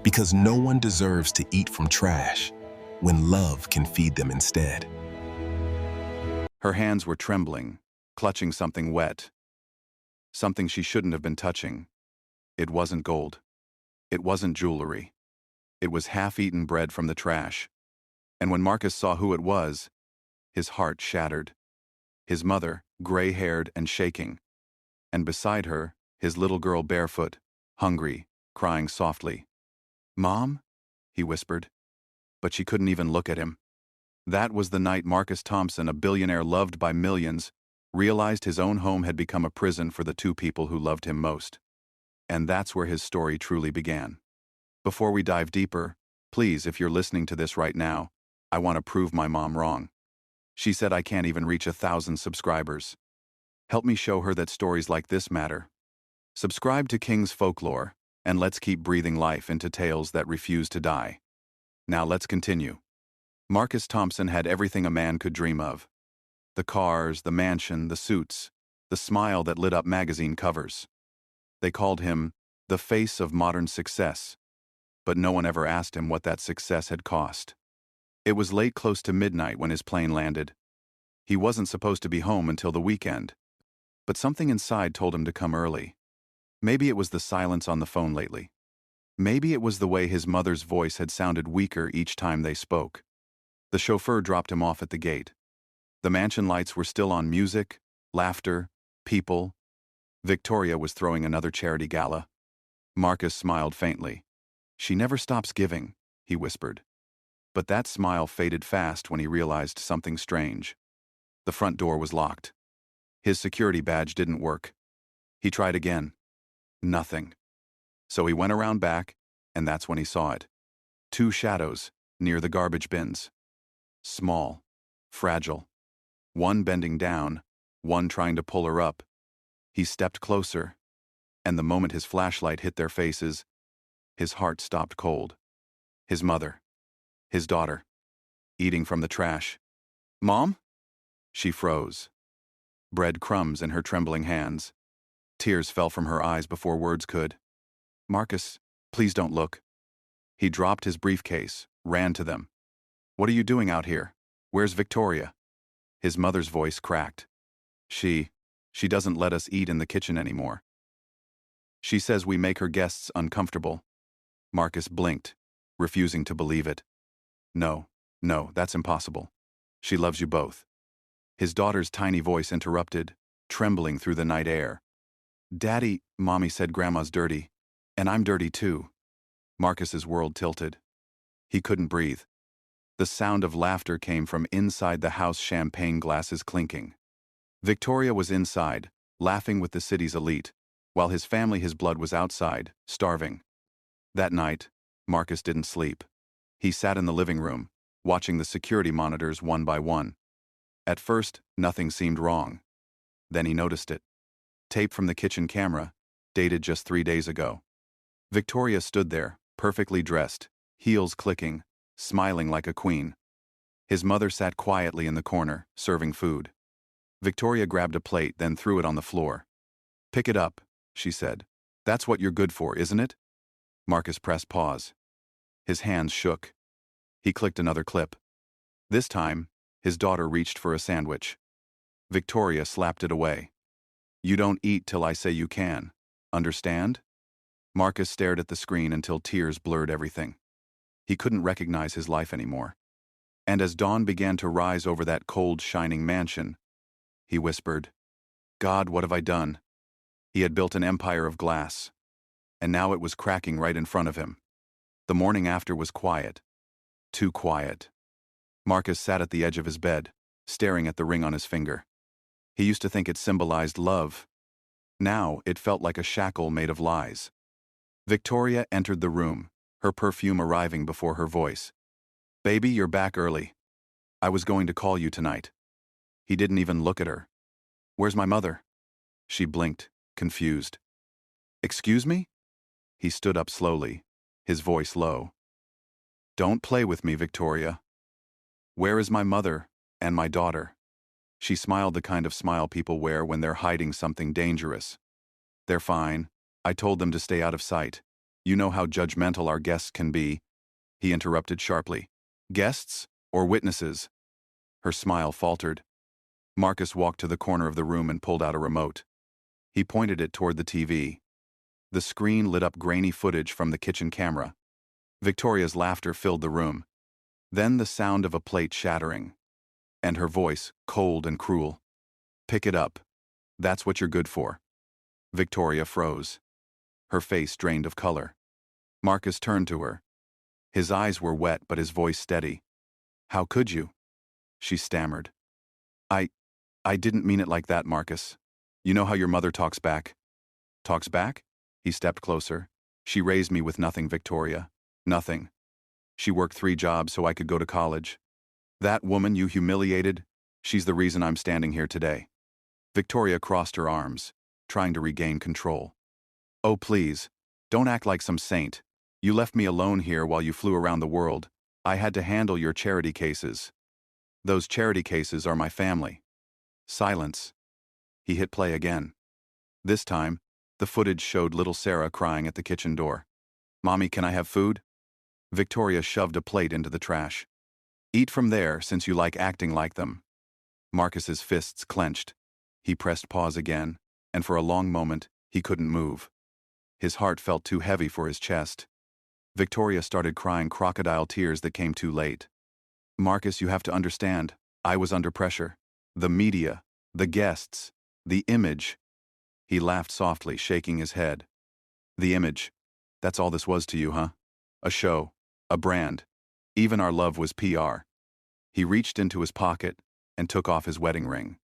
Because no one deserves to eat from trash when love can feed them instead. Her hands were trembling, clutching something wet. Something she shouldn't have been touching. It wasn't gold. It wasn't jewelry. It was half-eaten bread from the trash. And when Marcus saw who it was, his heart shattered. His mother, gray-haired and shaking. And beside her, his little girl barefoot, hungry, crying softly. "Mom?" he whispered. But she couldn't even look at him. That was the night Marcus Thompson, a billionaire loved by millions, realized his own home had become a prison for the two people who loved him most. And that's where his story truly began. Before we dive deeper, please, if you're listening to this right now, I want to prove my mom wrong. She said I can't even reach 1,000 subscribers. Help me show her that stories like this matter. Subscribe to King's Folklore, and let's keep breathing life into tales that refuse to die. Now let's continue. Marcus Thompson had everything a man could dream of. The cars, the mansion, the suits, the smile that lit up magazine covers. They called him the face of modern success, but no one ever asked him what that success had cost. It was late, close to midnight, when his plane landed. He wasn't supposed to be home until the weekend, but something inside told him to come early. Maybe it was the silence on the phone lately. Maybe it was the way his mother's voice had sounded weaker each time they spoke. The chauffeur dropped him off at the gate. The mansion lights were still on: music, laughter, people. Victoria was throwing another charity gala. Marcus smiled faintly. "She never stops giving," he whispered. But that smile faded fast when he realized something strange. The front door was locked. His security badge didn't work. He tried again. Nothing. So he went around back, and that's when he saw it. Two shadows near the garbage bins. Small, fragile. One bending down, one trying to pull her up. He stepped closer, and the moment his flashlight hit their faces, his heart stopped cold. His mother. His daughter. Eating from the trash. "Mom?" She froze. Bread crumbs in her trembling hands. Tears fell from her eyes before words could. "Marcus, please don't look." He dropped his briefcase, ran to them. "What are you doing out here? Where's Victoria?" His mother's voice cracked. She doesn't let us eat in the kitchen anymore. She says we make her guests uncomfortable." Marcus blinked, refusing to believe it. No, that's impossible. She loves you both." His daughter's tiny voice interrupted, trembling through the night air. "Daddy," Mommy said, "Grandma's dirty. And I'm dirty too." Marcus's world tilted. He couldn't breathe. The sound of laughter came from inside the house, champagne glasses clinking. Victoria was inside, laughing with the city's elite, while his family, his blood, was outside, starving. That night, Marcus didn't sleep. He sat in the living room, watching the security monitors one by one. At first, nothing seemed wrong. Then he noticed it. Tape from the kitchen camera, dated just 3 days ago. Victoria stood there, perfectly dressed, heels clicking, smiling like a queen. His mother sat quietly in the corner, serving food. Victoria grabbed a plate, then threw it on the floor. "Pick it up," she said. "That's what you're good for, isn't it?" Marcus pressed pause. His hands shook. He clicked another clip. This time, his daughter reached for a sandwich. Victoria slapped it away. "You don't eat till I say you can. Understand?" Marcus stared at the screen until tears blurred everything. He couldn't recognize his life anymore. And as dawn began to rise over that cold, shining mansion, he whispered, "God, what have I done?" He had built an empire of glass, and now it was cracking right in front of him. The morning after was quiet. Too quiet. Marcus sat at the edge of his bed, staring at the ring on his finger. He used to think it symbolized love. Now it felt like a shackle made of lies. Victoria entered the room, her perfume arriving before her voice. "Baby, you're back early. I was going to call you tonight." He didn't even look at her. "Where's my mother?" She blinked, confused. "Excuse me?" He stood up slowly, his voice low. "Don't play with me, Victoria. Where is my mother and my daughter?" She smiled, the kind of smile people wear when they're hiding something dangerous. "They're fine. I told them to stay out of sight. You know how judgmental our guests can be, he interrupted sharply. Guests or witnesses? Her smile faltered. Marcus walked to the corner of the room and pulled out a remote. He pointed it toward the TV. The screen lit up grainy footage from the kitchen camera. Victoria's laughter filled the room. Then the sound of a plate shattering. And her voice, cold and cruel. Pick it up. That's what you're good for. Victoria froze. Her face drained of color. Marcus turned to her. His eyes were wet but his voice steady. How could you? She stammered. I didn't mean it like that, Marcus. You know how your mother talks back? Talks back? He stepped closer. She raised me with nothing, Victoria. Nothing. She worked 3 jobs so I could go to college. That woman you humiliated, she's the reason I'm standing here today. Victoria crossed her arms, trying to regain control. Oh, please, don't act like some saint. You left me alone here while you flew around the world. I had to handle your charity cases. Those charity cases are my family. Silence. He hit play again. This time, the footage showed little Sarah crying at the kitchen door. Mommy, can I have food? Victoria shoved a plate into the trash. Eat from there since you like acting like them. Marcus's fists clenched. He pressed pause again, and for a long moment, he couldn't move. His heart felt too heavy for his chest. Victoria started crying crocodile tears that came too late. Marcus, you have to understand, I was under pressure. The media, the guests, the image. He laughed softly, shaking his head. The image. That's all this was to you, huh? A show. A brand. Even our love was PR. He reached into his pocket and took off his wedding ring.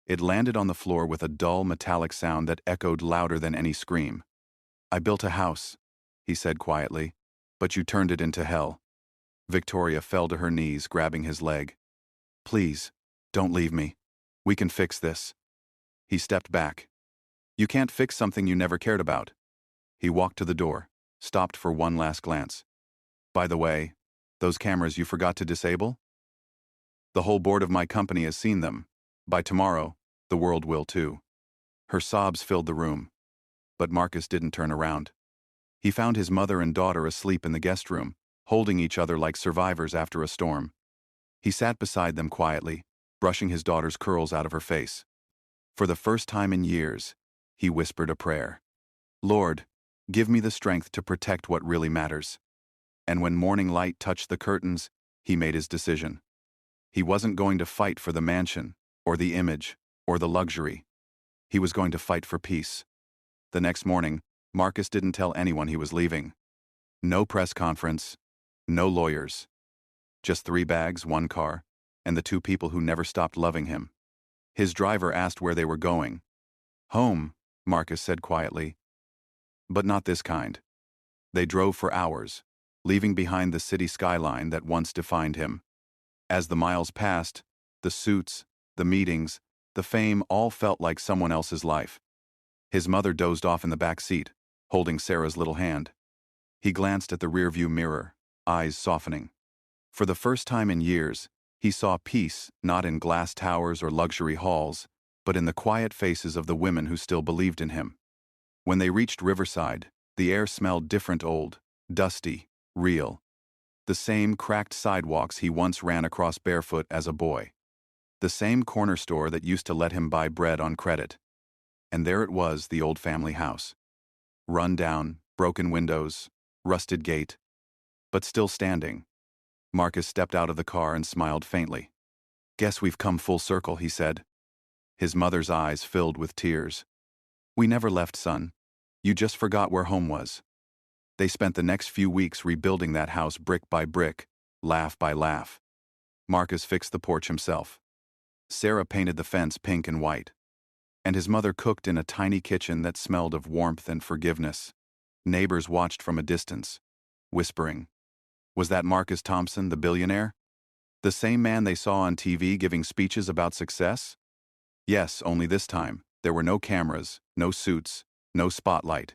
It landed on the floor with a dull metallic sound that echoed louder than any scream. I built a house, he said quietly, but you turned it into hell. Victoria fell to her knees, grabbing his leg. Please, don't leave me. We can fix this. He stepped back. You can't fix something you never cared about. He walked to the door, stopped for one last glance. By the way, those cameras you forgot to disable? The whole board of my company has seen them. By tomorrow, the world will too. Her sobs filled the room. But Marcus didn't turn around. He found his mother and daughter asleep in the guest room, holding each other like survivors after a storm. He sat beside them quietly, brushing his daughter's curls out of her face. For the first time in years, he whispered a prayer. Lord, give me the strength to protect what really matters. And when morning light touched the curtains, he made his decision. He wasn't going to fight for the mansion, or the image, or the luxury. He was going to fight for peace. The next morning, Marcus didn't tell anyone he was leaving. No press conference, no lawyers. Just 3 bags, 1 car, and the 2 people who never stopped loving him. His driver asked where they were going. Home, Marcus said quietly. But not this kind. They drove for hours, leaving behind the city skyline that once defined him. As the miles passed, the suits, the meetings, the fame all felt like someone else's life. His mother dozed off in the back seat, holding Sarah's little hand. He glanced at the rearview mirror, eyes softening. For the first time in years, he saw peace not in glass towers or luxury halls, but in the quiet faces of the women who still believed in him. When they reached Riverside, the air smelled different, old, dusty, real. The same cracked sidewalks he once ran across barefoot as a boy. The same corner store that used to let him buy bread on credit. And there it was, the old family house. Run down, broken windows, rusted gate, but still standing. Marcus stepped out of the car and smiled faintly. Guess we've come full circle, he said. His mother's eyes filled with tears. We never left, son. You just forgot where home was. They spent the next few weeks rebuilding that house brick by brick, laugh by laugh. Marcus fixed the porch himself. Sarah painted the fence pink and white. And his mother cooked in a tiny kitchen that smelled of warmth and forgiveness. Neighbors watched from a distance, whispering. Was that Marcus Thompson, the billionaire? The same man they saw on TV giving speeches about success? Yes, only this time, there were no cameras, no suits, no spotlight.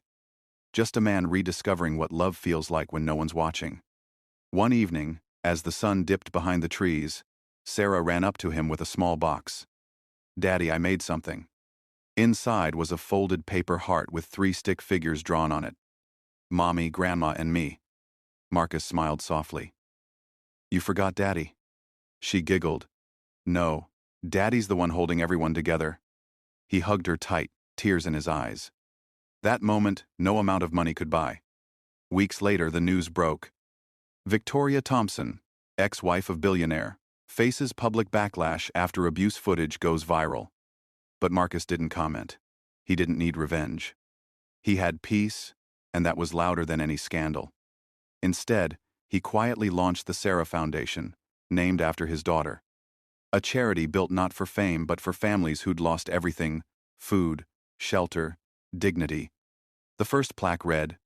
Just a man rediscovering what love feels like when no one's watching. One evening, as the sun dipped behind the trees, Sarah ran up to him with a small box. Daddy, I made something. Inside was a folded paper heart with 3 stick figures drawn on it. Mommy, Grandma, and me. Marcus smiled softly. You forgot Daddy. She giggled. No, Daddy's the one holding everyone together. He hugged her tight, tears in his eyes. That moment, no amount of money could buy. Weeks later, the news broke. Victoria Thompson, ex-wife of Billionaire, faces public backlash after abuse footage goes viral. But Marcus didn't comment. He didn't need revenge. He had peace, and that was louder than any scandal. Instead, he quietly launched the Sarah Foundation, named after his daughter. A charity built not for fame but for families who'd lost everything: food, shelter, dignity. The first plaque read,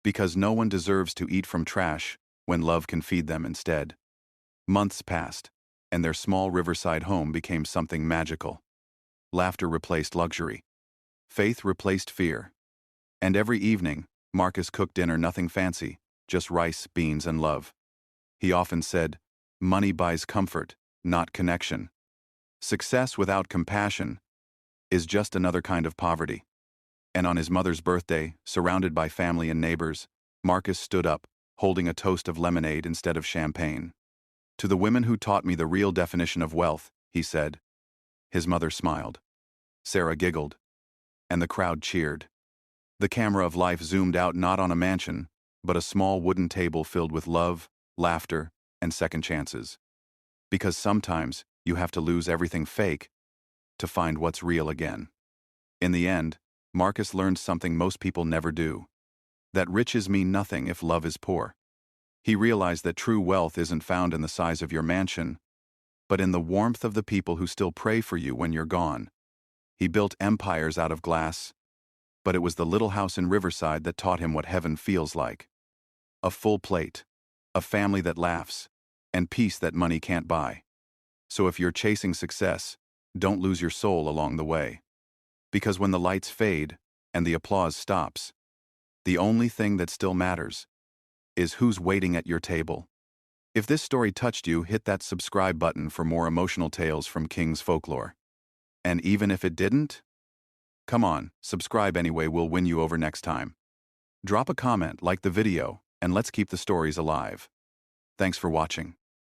"Because no one deserves to eat from trash when love can feed them instead." Months passed, and their small riverside home became something magical. Laughter replaced luxury. Faith replaced fear. And every evening, Marcus cooked dinner nothing fancy, just rice, beans, and love. He often said, "Money buys comfort, not connection. Success without compassion is just another kind of poverty." And on his mother's birthday, surrounded by family and neighbors, Marcus stood up, holding a toast of lemonade instead of champagne. "To the women who taught me the real definition of wealth," he said. His mother smiled. Sarah giggled. And the crowd cheered. The camera of life zoomed out not on a mansion, but a small wooden table filled with love, laughter, and second chances. Because sometimes you have to lose everything fake to find what's real again. In the end, Marcus learned something most people never do: that riches mean nothing if love is poor. He realized that true wealth isn't found in the size of your mansion, but in the warmth of the people who still pray for you when you're gone. He built empires out of glass, but it was the little house in Riverside that taught him what heaven feels like. A full plate, a family that laughs, and peace that money can't buy. So if you're chasing success, don't lose your soul along the way. Because when the lights fade and the applause stops, the only thing that still matters is who's waiting at your table. If this story touched you, hit that subscribe button for more emotional tales from King's Folklore. And even if it didn't, come on, subscribe anyway, we'll win you over next time. Drop a comment, like the video, and let's keep the stories alive. Thanks for watching.